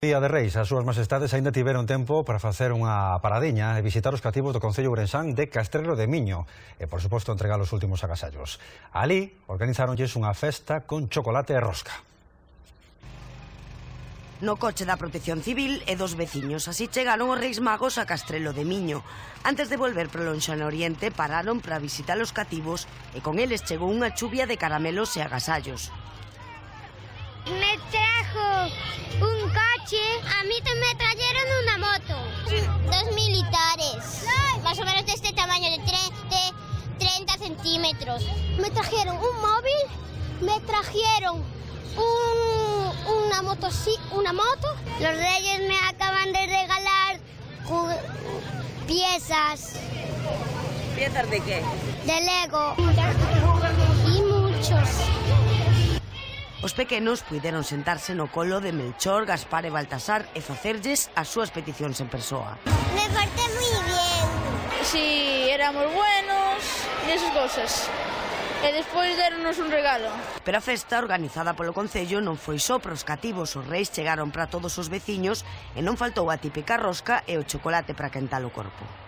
Día de Reis, as súas majestades aínda tiveron tempo para facer unha paradiña e visitar os cativos do concello ourensán de Castrelo de Miño e, por suposto, entregar os últimos agasallos. Alí organizáronlles unha festa con chocolate e rosca. No coche da Protección Civil e dos veciños, así chegaron os Reis Magos a Castrelo de Miño. Antes de volver pro Lonxano Oriente, pararon para visitar os cativos e con eles chegou unha chuvia de caramelos e agasallos. Me trajo un coche, a mí me trajeron una moto. Dos militares, más o menos de este tamaño, de 30 centímetros. Me trajeron un móvil, me trajeron una moto. Los reyes me acaban de regalar piezas. ¿Piezas de qué? De Lego. Y muchos. Os pequenos puideron sentarse no colo de Melchor, Gaspar e Baltasar e facerlles as súas peticións en persoa. Me porté moi bien. Si éramos buenos e esas cosas. E despois deronnos un regalo. Pero a festa organizada polo Concello non foi só pros cativos. Os reis chegaron para todos os veciños e non faltou a típica rosca e o chocolate para quentar o corpo.